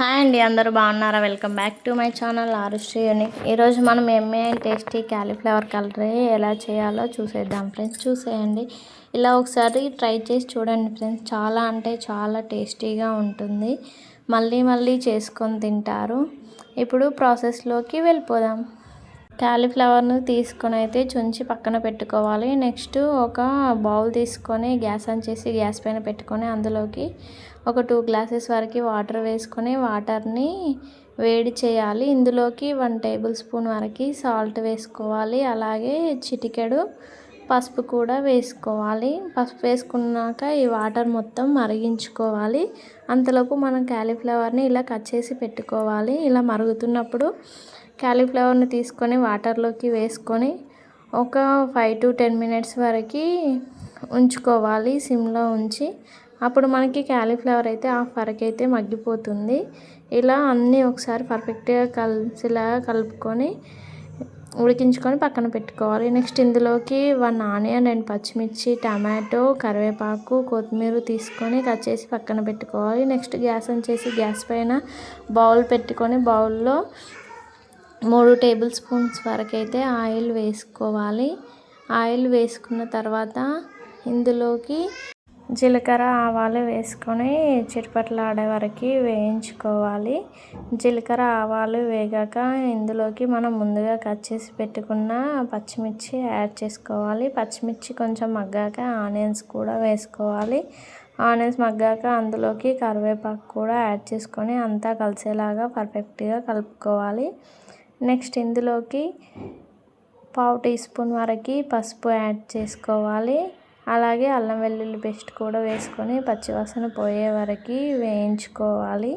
Hi అండి, అందరూ బాగున్నారా? Welcome back to my channel Arushri unique. ఈరోజు మనం yummy and tasty cauliflower curry ఎలా చేయాలో చూసేద్దాం ఫ్రెండ్స్. చూసేయండి, ఇలా ఒకసారి ట్రై చేసి చూడండి ఫ్రెండ్స్. చాలా అంటే చాలా టేస్టీగా ఉంటుంది, మళ్ళీ మళ్ళీ చేసుకొని తింటారు. ఇప్పుడు ప్రాసెస్లోకి వెళ్ళిపోదాం. క్యాలీఫ్లవర్ను తీసుకొని అయితే చుంచి పక్కన పెట్టుకోవాలి. నెక్స్ట్ ఒక బౌల్ తీసుకొని గ్యాస్ ఆన్ చేసి గ్యాస్ పైన పెట్టుకొని అందులోకి ఒక 2 గ్లాసెస్ వరకు వాటర్ వేసుకొని వాటర్ని వేడి చేయాలి. ఇందులోకి 1 టేబుల్ స్పూన్ వరకు సాల్ట్ వేసుకోవాలి. అలాగే చిటికెడు పసుపు కూడా వేసుకోవాలి. పసుపు వేసుకున్నాక ఈ వాటర్ మొత్తం మరిగించుకోవాలి. అంతలోపు మనం క్యాలీఫ్లవర్ని ఇలా కట్ చేసి పెట్టుకోవాలి. ఇలా మరుగుతున్నప్పుడు క్యాలీఫ్లవర్ని తీసుకొని వాటర్లోకి వేసుకొని ఒక 5 to 10 మినిట్స్ వరకు ఉంచుకోవాలి సిమ్లో ఉంచి. అప్పుడు మనకి క్యాలీఫ్లవర్ అయితే హాఫ్ వరకు అయితే మగ్గిపోతుంది. ఇలా అన్నీ ఒకసారి పర్ఫెక్ట్గా కలిసిలాగా కలుపుకొని ఉడికించుకొని పక్కన పెట్టుకోవాలి. నెక్స్ట్ ఇందులోకి 1 ఆనియన్ అండ్ పచ్చిమిర్చి, టమాటో, కరివేపాకు, కొత్తిమీర తీసుకొని కట్ చేసి పక్కన పెట్టుకోవాలి. నెక్స్ట్ గ్యాస్ ఆన్ చేసి గ్యాస్ పైన బౌల్ పెట్టుకొని బౌల్లో 3 టేబుల్ స్పూన్స్ వరకు అయితే ఆయిల్ వేసుకోవాలి. ఆయిల్ వేసుకున్న తర్వాత ఇందులోకి జీలకర్ర, ఆవాలు వేసుకొని చిటపటలాడే వరకు వేయించుకోవాలి. జీలకర్ర, ఆవాలు వేగాక ఇందులోకి మనం ముందుగా కట్ చేసి పెట్టుకున్న పచ్చిమిర్చి యాడ్ చేసుకోవాలి. పచ్చిమిర్చి కొంచెం మగ్గాక ఆనియన్స్ కూడా వేసుకోవాలి. ఆనియన్స్ మగ్గాక అందులోకి కరివేపాకు కూడా యాడ్ చేసుకొని అంతా కలిసేలాగా పర్ఫెక్ట్గా కలుపుకోవాలి. నెక్స్ట్ ఇందులోకి 1/2 టీ స్పూన్ వరకు పసుపు యాడ్ చేసుకోవాలి. అలాగే అల్లం వెల్లుల్లి పేస్ట్ కూడా వేసుకొని పచ్చివాసన పోయే వరకు వేయించుకోవాలి.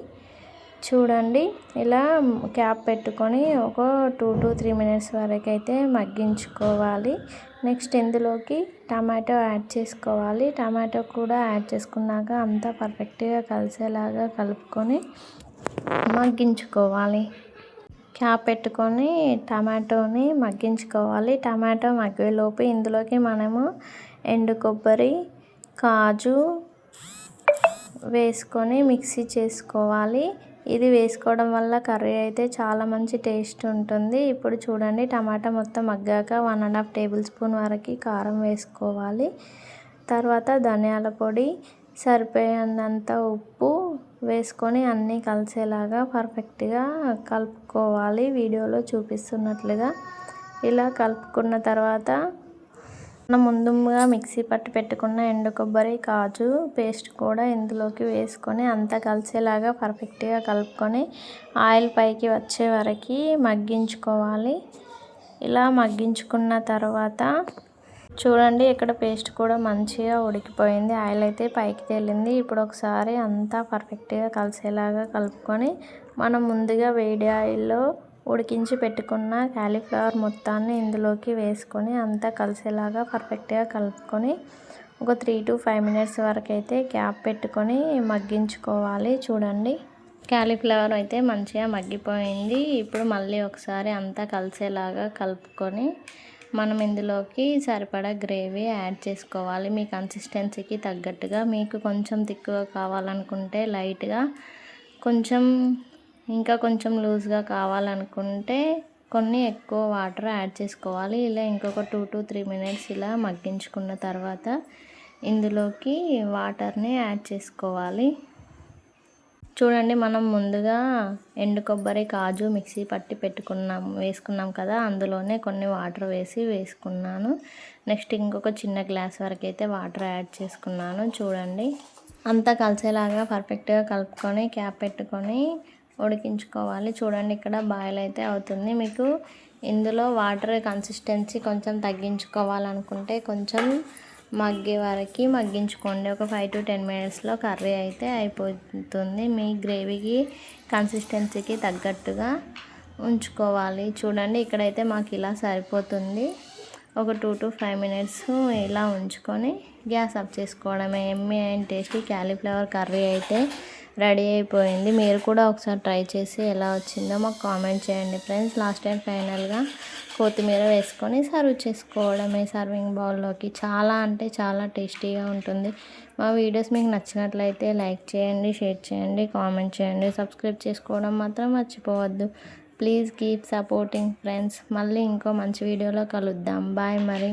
చూడండి, ఇలా క్యాప్ పెట్టుకొని ఒక 2 to 3 మినిట్స్ వరకు అయితే మగ్గించుకోవాలి. నెక్స్ట్ ఇందులోకి టమాటో యాడ్ చేసుకోవాలి. టమాటో కూడా యాడ్ చేసుకున్నాక అంతా పర్ఫెక్ట్గా కలిసేలాగా కలుపుకొని మగ్గించుకోవాలి. క్యాప్ పెట్టుకొని టమాటోని మగ్గించుకోవాలి. టమాటో మగ్గేలోపు ఇందులోకి మనము ఎండు కొబ్బరి, కాజు వేసుకొని మిక్సీ చేసుకోవాలి. ఇది వేసుకోవడం వల్ల కర్రీ అయితే చాలా మంచి టేస్ట్ ఉంటుంది. ఇప్పుడు చూడండి, టమాటా మొత్తం మగ్గాక 1.5 టేబుల్ స్పూన్ వరకు కారం వేసుకోవాలి. తర్వాత ధనియాల పొడి, సరిపోయేంత ఉప్పు వేసుకొని అన్నీ కలిసేలాగా పర్ఫెక్ట్గా కలుపుకోవాలి. వీడియోలో చూపిస్తున్నట్లుగా ఇలా కలుపుకున్న తర్వాత మనం ముందుగా మిక్సీ పట్టి పెట్టుకున్న ఎండు కొబ్బరి, కాజు పేస్ట్ కూడా ఇందులోకి వేసుకొని అంతా కలిసేలాగా పర్ఫెక్ట్గా కలుపుకొని ఆయిల్ పైకి వచ్చే వరకు మగ్గించుకోవాలి. ఇలా మగ్గించుకున్న తర్వాత చూడండి, ఇక్కడ పేస్ట్ కూడా మంచిగా ఉడికిపోయింది. ఆయిల్ అయితే పైకి తేలింది. ఇప్పుడు ఒకసారి అంతా పర్ఫెక్ట్గా కలిసేలాగా కలుపుకొని మనం ముందుగా వేడి ఆయిల్లో ఉడికించి పెట్టుకున్న క్యాలీఫ్లవర్ మొత్తాన్ని ఇందులోకి వేసుకొని అంతా కలిసేలాగా పర్ఫెక్ట్గా కలుపుకొని ఒక 3 to 5 మినిట్స్ వరకు అయితే క్యాప్ పెట్టుకొని మగ్గించుకోవాలి. చూడండి, క్యాలీఫ్లవర్ అయితే మంచిగా మగ్గిపోయింది. ఇప్పుడు మళ్ళీ ఒకసారి అంతా కలిసేలాగా కలుపుకొని మనం ఇందులోకి సరిపడా గ్రేవీ యాడ్ చేసుకోవాలి. మీ కన్సిస్టెన్సీకి తగ్గట్టుగా, మీకు కొంచెం తిక్కుగా కావాలనుకుంటే లైట్గా, ఇంకా కొంచెం లూజ్గా కావాలనుకుంటే కొన్ని ఎక్కువ వాటర్ యాడ్ చేసుకోవాలి. ఇలా ఇంకొక 2 to 3 మినిట్స్ ఇలా మగ్గించుకున్న తర్వాత ఇందులోకి వాటర్ని యాడ్ చేసుకోవాలి. చూడండి, మనం ముందుగా ఎండు కొబ్బరి, కాజు మిక్సీ పట్టి వేసుకున్నాం కదా, అందులోనే కొన్ని వాటర్ వేసుకున్నాను. నెక్స్ట్ ఇంకొక చిన్న గ్లాస్ వరకు అయితే వాటర్ యాడ్ చేసుకున్నాను. చూడండి, అంతా కలిసేలాగా పర్ఫెక్ట్గా కలుపుకొని క్యాప్ పెట్టుకొని ఉడికించుకోవాలి. చూడండి, ఇక్కడ బాయిల్ అయితే అవుతుంది. మీకు ఇందులో వాటర్ కన్సిస్టెన్సీ కొంచెం తగ్గించుకోవాలనుకుంటే కొంచెం మగ్గే వరకు మగ్గించుకోండి. ఒక 5 to 10 మినిట్స్లో కర్రీ అయితే అయిపోతుంది. మీ గ్రేవీకి కన్సిస్టెన్సీకి తగ్గట్టుగా ఉంచుకోవాలి. చూడండి, ఇక్కడైతే మాకు ఇలా సరిపోతుంది. ఒక 2 to 5 మినిట్స్ ఇలా ఉంచుకొని గ్యాస్ ఆఫ్ చేసుకోవడమే. ఎమ్మి అండ్ టేస్టీ క్యాలీఫ్లవర్ కర్రీ అయితే రెడీ అయిపోయింది. మీరు కూడా ఒకసారి ట్రై చేసి ఎలా వచ్చిందో మాకు కామెంట్ చేయండి ఫ్రెండ్స్. లాస్ట్ టైం ఫైనల్గా కొత్తిమీర వేసుకొని సర్వ్ చేసుకోవడమే సర్వింగ్ బౌల్లోకి. చాలా అంటే చాలా టేస్టీగా ఉంటుంది. మా వీడియోస్ మీకు నచ్చినట్లయితే లైక్ చేయండి, షేర్ చేయండి, కామెంట్ చేయండి. సబ్స్క్రైబ్ చేసుకోవడం మాత్రం మర్చిపోవద్దు. Please keep supporting friends. మళ్ళీ ఇంకో మంచి వీడియోలో కలుద్దాం. బాయ్ మరి.